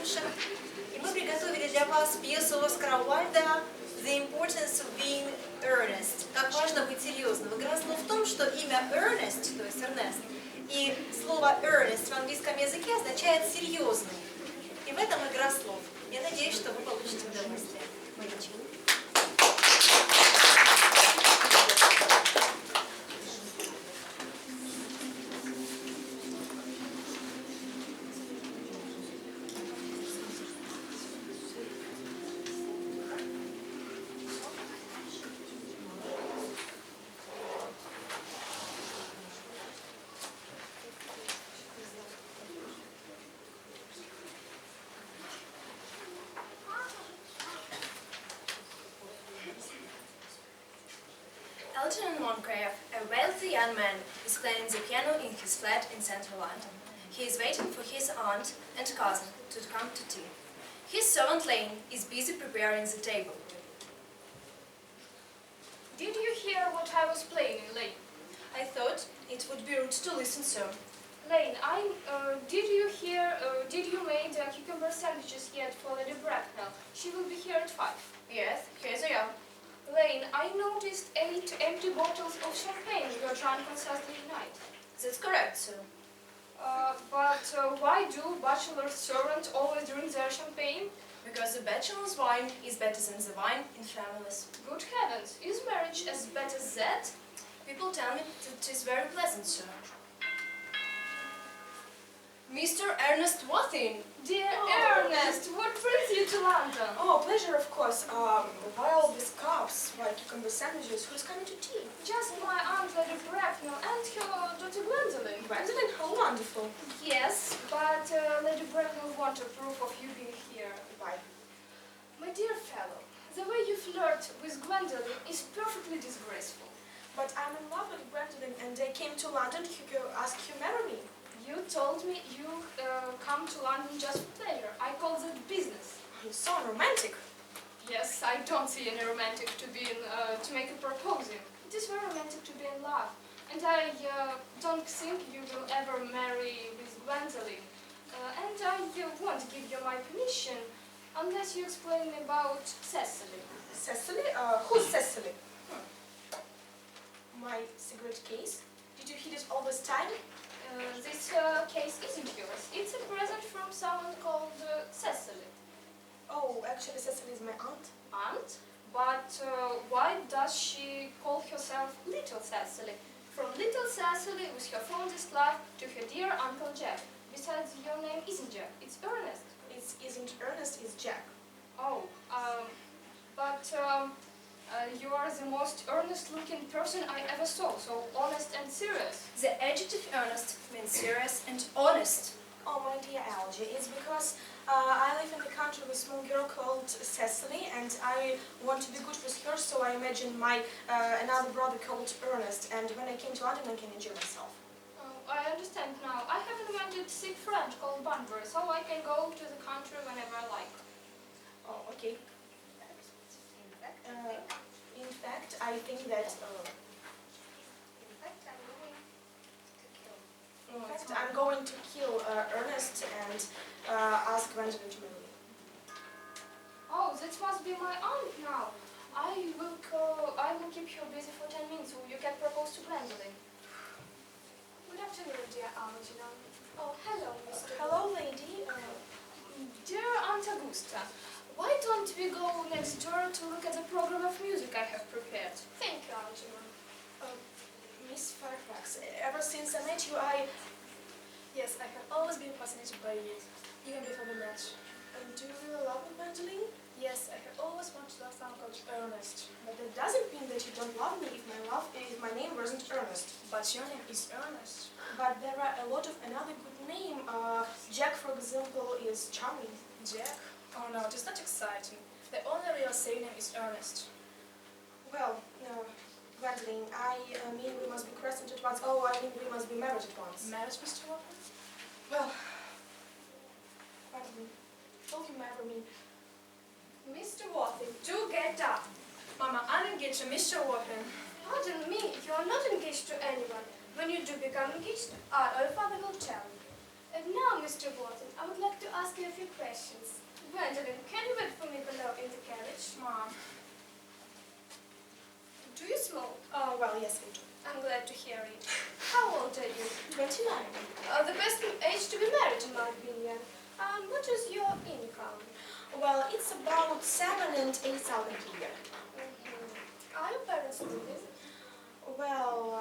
Лучше. И мы приготовили для вас пьесу Оскара Уайльда «The Importance of Being Earnest». Как важно быть серьезным. Игра слов в том, что имя Earnest, то есть Эрнест, и слово Earnest в английском языке означает серьезный. И в этом игра слов. Я надеюсь, что вы получите удовольствие. A wealthy young man is playing the piano in his flat in central London. He is waiting for his aunt and cousin to come to tea. His servant Lane is busy preparing the table. Did you hear what I was playing, Lane? I thought it would be rude to listen, sir. Lane, did you make the cucumber sandwiches yet for Lady Bracknell? She will be here at 5. Yes, here they are. Lane, I noticed 8 empty bottles of champagne you drank on Saturday night. That's correct, sir. But why do bachelor servants always drink their champagne? Because the bachelor's wine is better than the wine in families. Good heavens, is marriage as bad as that? People tell me that it is very pleasant, sir. Mr. Earnest Wathin. Dear Earnest, what brings you to London? Oh, pleasure, of course. Why all these cups? Why cucumber sandwiches? Who's coming to tea? Just my aunt Lady Bracknell and her daughter Gwendolyn. Gwendolyn? How wonderful. Yes, but Lady Bracknell wanted proof of you being here. Why? My dear fellow, the way you flirt with Gwendolyn is perfectly disgraceful. But I'm in love with Gwendolyn and I came to London to ask you to marry me. You told me you come to London just for pleasure. I call that business. You're so romantic. Yes, I don't see any romantic to make a proposal. It is very romantic to be in love. And I don't think you will ever marry with Gwendolyn. And I won't give you my permission unless you explain me about Cecily. Cecily? Who's Cecily? My cigarette case? Did you hid it all this time? This case isn't yours. It's a present from someone called Cecily. Oh, actually Cecily is my aunt. Aunt? But why does she call herself Little Cecily? From Little Cecily with her fondest love to her dear Uncle Jack. Besides, your name isn't Jack, it's Earnest. It isn't Ernest, it's Jack. Oh, you are the most earnest-looking person I ever saw, so honest and serious. The adjective earnest means serious and honest. Oh, my dear Algie, it's because I live in the country with a small girl called Cecily and I want to be good with her, so I imagine my another brother called Ernest, and when I came to London I can enjoy myself. Oh, I understand now. I have invented a sick friend called Bunbury, so I can go to the country whenever I like. Oh, okay. In fact, I think that... I'm going to kill Ernest and ask Gwendolyn to marry me. Oh, that must be my aunt now. I will keep you busy for 10 minutes so you can propose to Gwendolyn. Good afternoon, dear Algernon. Oh, hello, Mr. Hello, lady. Dear Aunt Augusta, why don't we go next door to look at the program of music I have prepared? Thank you, Algernon. Miss Fairfax, ever since I met you, Yes, I have always been fascinated by you, even before we met. Do you really love me, Gwendolyn? Yes, I have always wanted to love someone called Earnest. But that doesn't mean that you don't love me if my name wasn't Ernest. But your name is Earnest. But there are a lot of another good name. Jack, for example, is charming. Jack? Oh no, it is not exciting. The only real surname is Earnest. Well, no. Gwendolyn, I mean we must be christened at once. Oh, I mean we must be married at once. Marriage, Mr. Walker? Well, Gwendolyn, will you marry me? Mr. Wathin, do get up. Mama, I'm engaged to Mr. Wathin. Pardon me, you are not engaged to anyone. When you do become engaged, our father will tell you. And now, Mr. Wharton, I would like to ask you a few questions. Gwendolyn, can you wait for me below in the carriage? Mom. Do you smoke? Oh, well, yes, I do. I'm glad to hear it. How old are you? 29. The best age to be married, in my opinion. What is your income? Well, it's about 7,000 and 8,000 a year. Are your parents living? Well,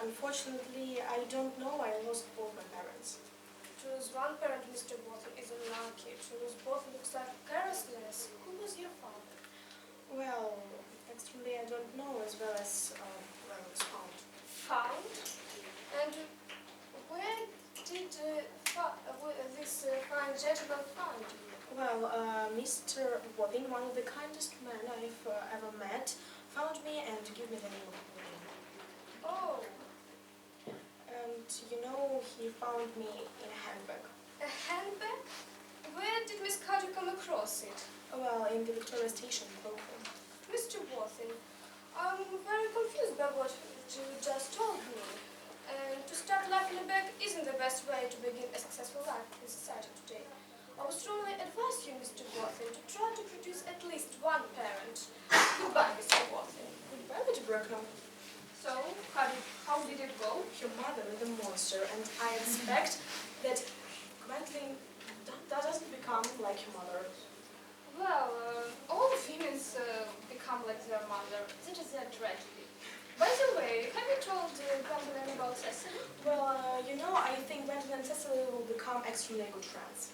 unfortunately, I don't know. I lost both my parents. To lose one parent, Mr. Wharton, is unlucky. To lose both looks like carelessness. Who was your father? Well, actually, I don't know as well as where it was found. Found? And where did this fine gentleman find you? Well, Mr. Wharton, one of the kindest men I've ever met, found me and gave me the name of Wilde. Oh, And, you know, he found me in a handbag. a handbag? Where did Miss Carter come across it? Well, in the Victoria Station in Brooklyn. Mr. Wharton, I'm very confused by what you just told me. And to start life in a bag isn't the best way to begin a successful life in society today. I would strongly advise you, Mr. Wharton, to try to produce at least one parent. Goodbye, Mr. Wharton. Goodbye, Mr. Bracknell. So, how did it go? Your mother is a monster, and I expect that Gwendolyn doesn't become like your mother. Well, all women become like their mother. That is a tragedy. By the way, have you told Gwendolyn about Cecily? Well, you know, I think Gwendolyn and Cecily will become extremely good friends.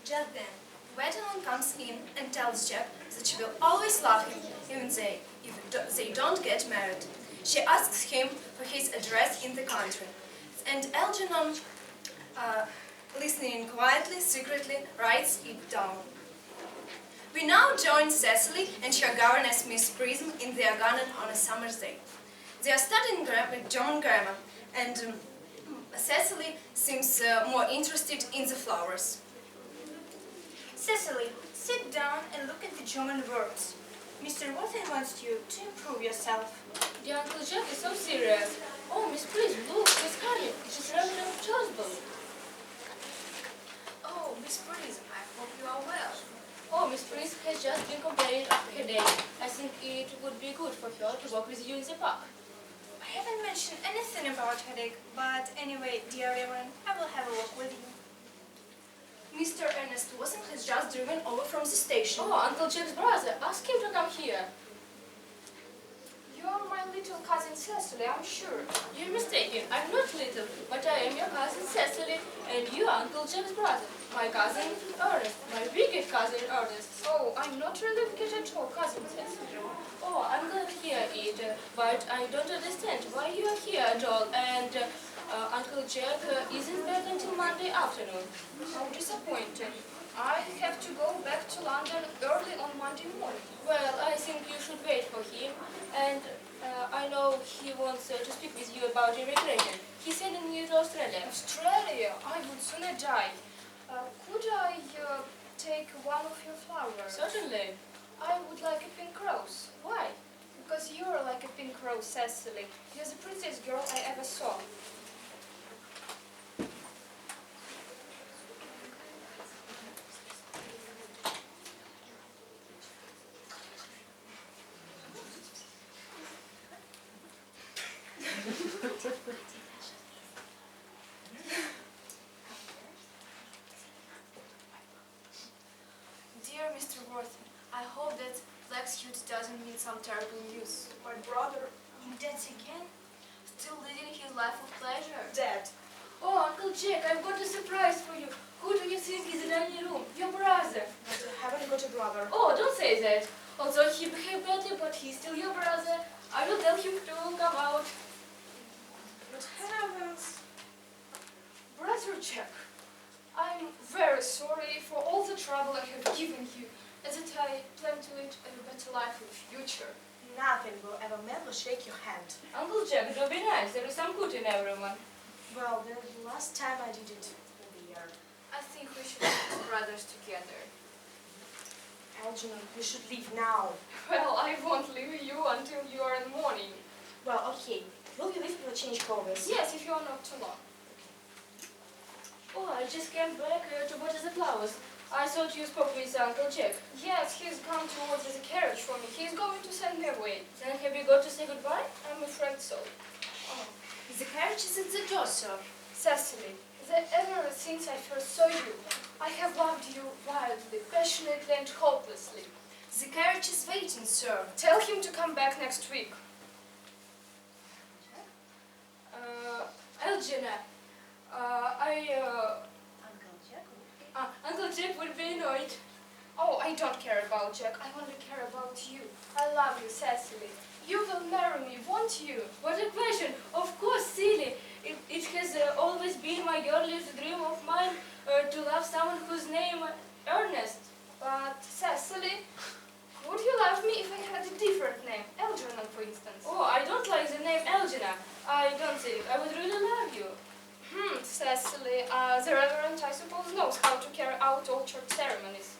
Just then, Gwendolyn comes in and tells Jack that she will always love him, even if they don't get married. She asks him for his address in the country, and Algernon, listening quietly, secretly, writes it down. We now join Cecily and her governess Miss Prism in their garden on a summer's day. They are studying German grammar, and Cecily seems more interested in the flowers. Cecily, sit down and look at the German words. Mr. Wharton wants you to improve yourself. The Uncle Jack is so serious. Oh, Miss Prism, look, Miss Carrie, it is Reverend Choswell. Oh, Miss Prism, I hope you are well. Oh, Miss Prism has just been complaining of her headache. I think it would be good for her to walk with you in the park. I haven't mentioned anything about headache, but anyway, dear Reverend, I will have a walk with you. Mr. Earnest Wilson has just driven over from the station. Oh, Uncle Jack's brother, ask him to come here. You're my little cousin Cecily, I'm sure. You're mistaken, I'm not little, but I am your cousin Cecily, and you are Uncle Jack's brother. My cousin Earnest, my biggest cousin Earnest. Oh, I'm not really get at all, cousin Cecily. Oh, I'm glad to hear it, but I don't understand why you are here at all, and Uncle Jack isn't back until Monday afternoon. How disappointing. I have to go back to London early on Monday morning. Well, I think you should wait for him, and I know he wants to speak with you about immigration. He's sending you to Australia. Australia? I would sooner die. Could I take one of your flowers? Certainly. I would like a pink rose. Why? Because you're like a pink rose, Cecily. You're the prettiest girl I ever saw. Dear Mr. Wharton, I hope that Blacksuit doesn't mean some terrible news. My brother, Dead again? Still leading his life of pleasure? dead. Oh, Uncle Jack, I've got a surprise for you. Who do you think is in the dining room? Your brother. But I haven't got a brother. Oh, don't say that. Although he behaved badly, but he's still your brother. I will tell him to come out. But heavens! Brother Jack, I'm very sorry for all the trouble I have given you, and that I plan to lead a better life in the future. Nothing will ever never shake your hand. Uncle Jack, don't be nice. There is some good in everyone. Well, the last time I did it in the year. I think we should be brothers together. Algernon, we should leave now. Well, I won't leave you until you are in mourning. Well, okay. Will you leave me to change clothes? Yes, if you are not too long. Oh, I just came back to water the flowers. I thought you spoke with Uncle Jack. Yes, he's gone to order the carriage for me. He's going to send me away. Then have you got to say goodbye? I'm afraid so. Oh, the carriage is at the door, sir. Cecily, ever since I first saw you, I have loved you wildly, passionately and hopelessly. The carriage is waiting, sir. Tell him to come back next week. Elgina, Uncle Jack would be annoyed. Oh, I don't care about Jack. I only care about you. I love you, Cecily. You will marry me, won't you? What a question! Of course, silly. It has always been my earliest dream of mine to love someone whose name Earnest. But, Cecily, would you love me if I had a different name? Algernon, for instance. Oh, I don't like the name Elgina. I don't think I would really love you. Cecily, the Reverend, I suppose, knows how to carry out all church ceremonies.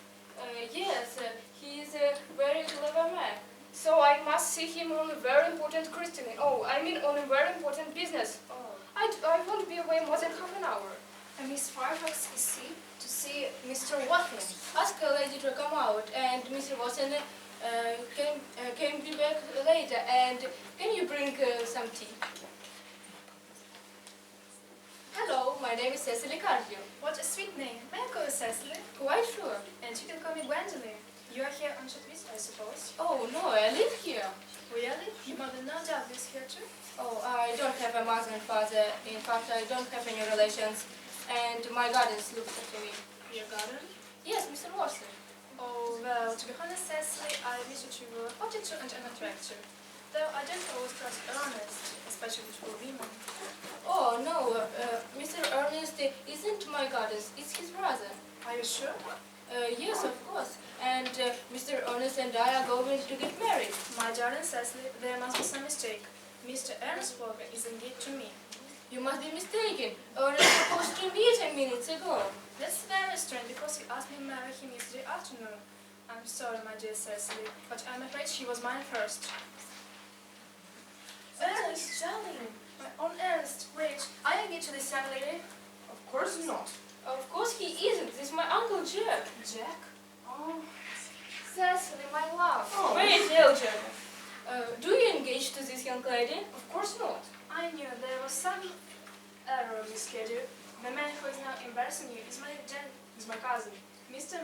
Yes, he is a very clever man. So I must see him on a very important christening. Oh, I mean on a very important business. Oh. I won't be away more than half an hour. Miss Fairfax is to see Mr. Watson. Ask a lady to come out, and Mr. Watson can be back later. And can you bring some tea? Hello, my name is Cecily Cardew. What a sweet name. May I call you Cecily? Quite sure. And you can call me Gwendolyn. You are here on short visit, I suppose. Oh no, I live here. Really? Your mother no doubt lives here too? Oh, I don't have a mother and father. In fact, I don't have any relations. And my guardians look after me. Your garden? Yes, Mr. Watson. Oh, well, to be honest, Cecily, I wish that you were 42 and unattractive. Though I don't always trust Earnest, especially for women. Oh no, Mr. Earnest isn't my guardian. It's his brother. Are you sure? Yes, of course. And Mr. Earnest and I are going to get married. My darling Cecily, there must be some mistake. Mr. Ernest Walker is engaged to me. You must be mistaken. Ernest supposed to me 10 minutes ago. That's very strange because you asked me to marry him yesterday afternoon. I'm sorry, my dear Cecily, but I'm afraid she was mine first. Ernest, darling, my own Ernest, wait, are you engaged to this young lady? Of course not. Of course he isn't. This is my Uncle Jack. Jack? Oh, Cecily, my love. Oh. Wait, Elgin. Do you engage to this young lady? Of course not. I knew there was some error of the schedule. The man who is now embarrassing you is my cousin, Mr.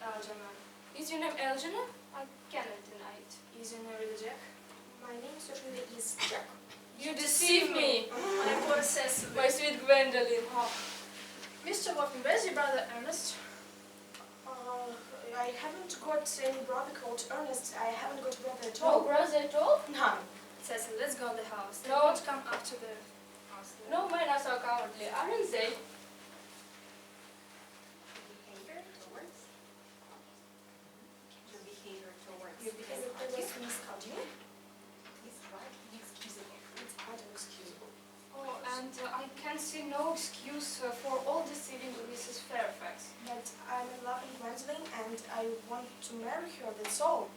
Algernon. Is your name Elgin? I cannot deny it. Is your name really Jack? My name certainly is Jack. You deceive me, My poor Cecily. my sweet Gwendolyn. Mr. Walker, where's your brother Ernest? I haven't got any brother called Earnest. I haven't got a brother at No all. brother at all? None. Cecily, let's go to the house. They No. won't come up to the house. No men are so cowardly, aren't they? Your behavior towards Miss Cardew is right inexcusable. It's quite inexcusable. Oh, and I can see no excuse for all deceiving Mrs. Fairfax. But I'm in love with Gwendolyn and I want to marry her, that's all.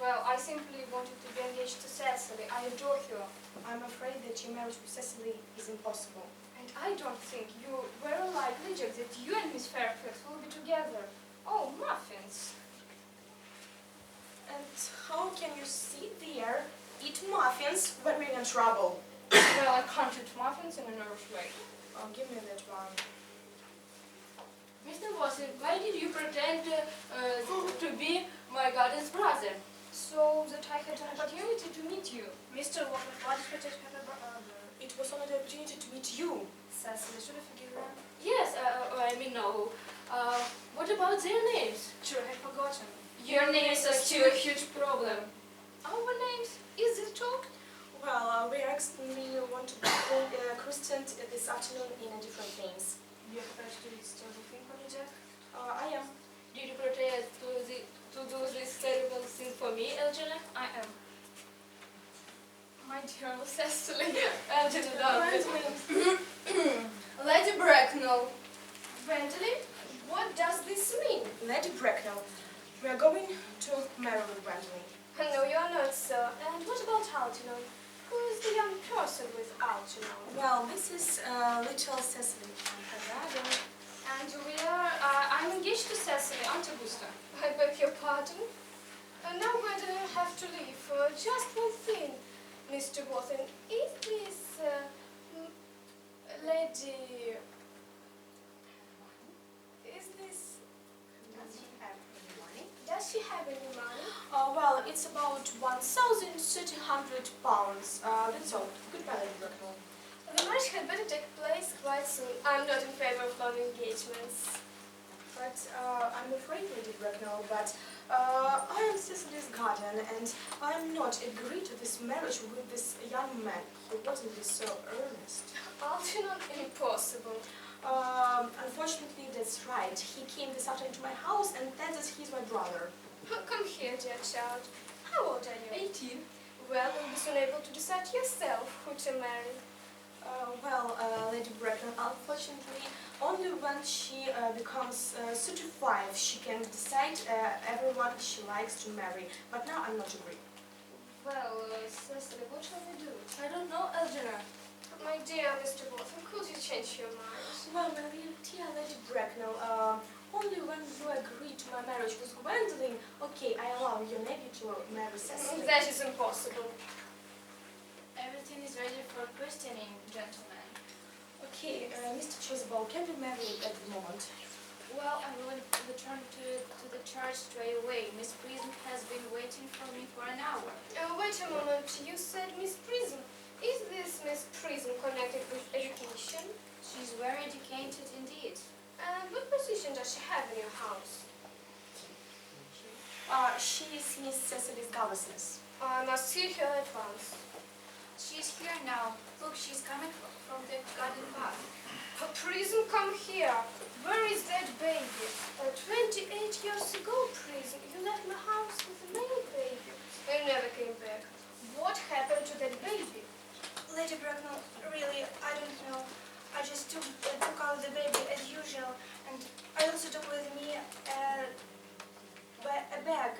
Well, I simply wanted to be engaged to Cecily. I adore her. I'm afraid that your marriage with Cecily is impossible. And I don't think you very likely, Jack, that you and Miss Fairfax will be together. Oh, muffins. And how can you sit there, eat muffins, when we're in trouble? Well, I can't eat muffins in a nervous way. Oh, give me that one. Mr. Watson, why did you pretend to be my guardian's brother? So that I had an opportunity to meet you. Mr. Walker, why did you take her brother? It was only the opportunity to meet you. Cecily, should I forgive them? Yes, I mean no. What about their names? Sure, I had forgotten. Your names are still a huge problem. Our names? Is it true? Well, we want to be christened this afternoon in a different names. You have prepared to do this terrible thing for me, Jack? I am. Did you prepare to do this terrible thing for me, Elgina? I am. My dear Cecily. Elgina, darling. Lady Bracknell. Gwendolyn, what does this mean? Lady Bracknell, we are going to marry with Gwendolyn. No, you are not, sir. And what about Algernon? Who is the young person with Algernon? to know? Well, this is little Cecily and her brother. And I'm engaged to Cecily, Aunt Augusta. I beg your pardon? Now we're going to have to leave. Just one thing, Mr. Watson. Is this lady... Is this... Does she have any money? Well, it's about £1,300. That's all. Goodbye, Lady Bracknell. The marriage had better take place quite soon. I'm not in favor of long engagements. But I'm afraid, Lady Bracknell, but I am Cecily's guardian, and I'm not agreed to this marriage with this young man. He wasn't so earnest. Algernon, impossible. Unfortunately, that's right. He came this afternoon to my house and tells us he's my brother. Come here, dear child. How old are you? 18. Well, you'll be soon able to decide yourself who to marry. Lady Bracknell, unfortunately, only when she becomes 35, she can decide everyone she likes to marry. But now I'm not agreed. Well, Cecily, what shall we do? I don't know, Algernon. My dear Mr. Watson, could you change your mind? Well, my dear Lady Bracknell, only when you agree to my marriage with Gwendolyn, okay, I allow your nephew to marry Cecily. That is impossible. Everything is ready for questioning, gentlemen. Okay, Mr. Chasuble, can we marry at the moment? Well, I will return to the church straight away. Miss Prism has been waiting for me for an hour. Wait a moment. You said Miss Prism. Is this Miss Prism connected with education? She's very educated indeed. And what position does she have in your house? She is Miss Cecily's governess. I must see her at once. She's here now. Look, she's coming from the garden path. Prism, come here. Where is that baby? 28 years ago, Prism, you left my house with a male baby. And never came back. What happened to that baby? Lady Bracknell, really, I don't know. I just took out the baby as usual, and I also took with me a bag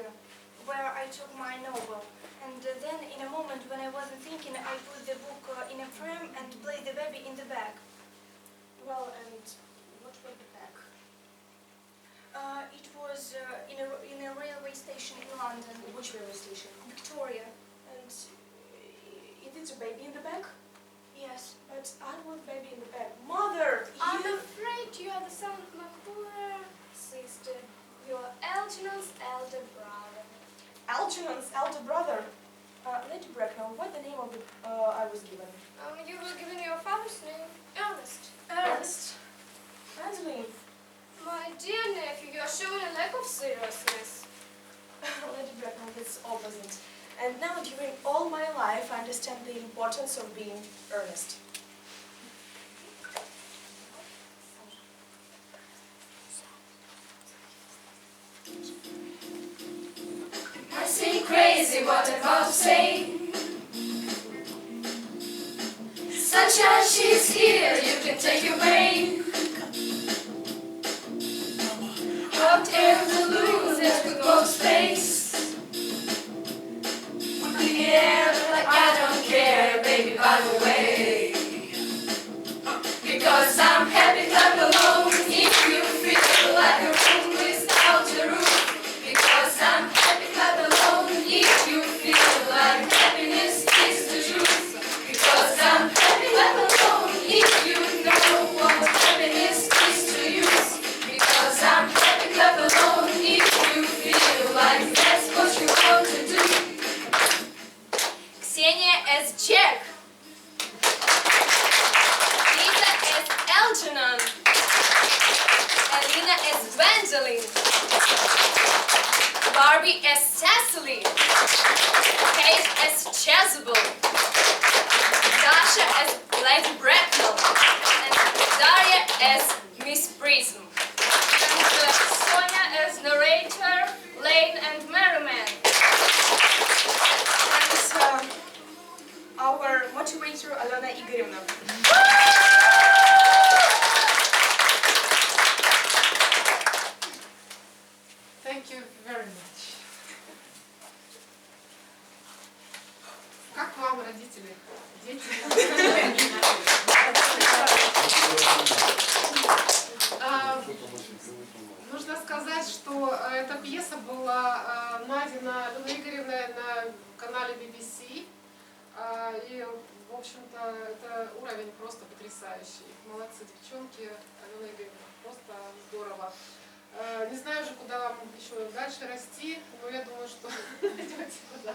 where I took my novel. And then, in a moment when I wasn't thinking, I put the book in a frame and placed the baby in the bag. Well, and what was the bag? It was in a railway station in London. Which railway station? Victoria. And it is a baby in the bag? Yes. But I want baby in the bag. Mother! I'm afraid you are the son of my poor sister. You are Algernon's elder brother. Algernon's elder brother. Lady Bracknell, what the name of the I was given? You were given your father's name, Earnest. Ernest. Gwendolyn. My dear nephew, you are showing a lack of seriousness. Lady Bracknell, that's opposite. And now, during all my life, I understand the importance of being earnest. I seem crazy, what I'm about to say. Sunshine, she's here, you can take your pain. Hot air balloons that could go to space. Yeah, like I don't care, baby, by the way. Because I'm happy, clap alone if you feel like a room without a roof. Because I'm happy, clap alone if you feel like happiness is the truth. Because I'm happy, clap alone if you know what happiness is to you. Because I'm happy, clap alone if you feel like that's what you want to do. Ksenia as Jack. Lisa as Algernon. Alina as Gwendolyn. Barbie as Cecily. Kate as Chasuble. Dasha as Lady Bracknell. And Daria as Miss Prism. And Sonia as narrator, Lane and Merriman. And our motivator, Alena Igorevna. Thank you very much. Как вам родители? родители, дети. Нужно сказать, что эта пьеса была найдена Людмилой Игоревной на канале BBC. И, в общем-то, это уровень просто потрясающий. Молодцы, девчонки, Алена Игоревна, просто здорово. Не знаю же, куда вам еще дальше расти, но я думаю, что идете куда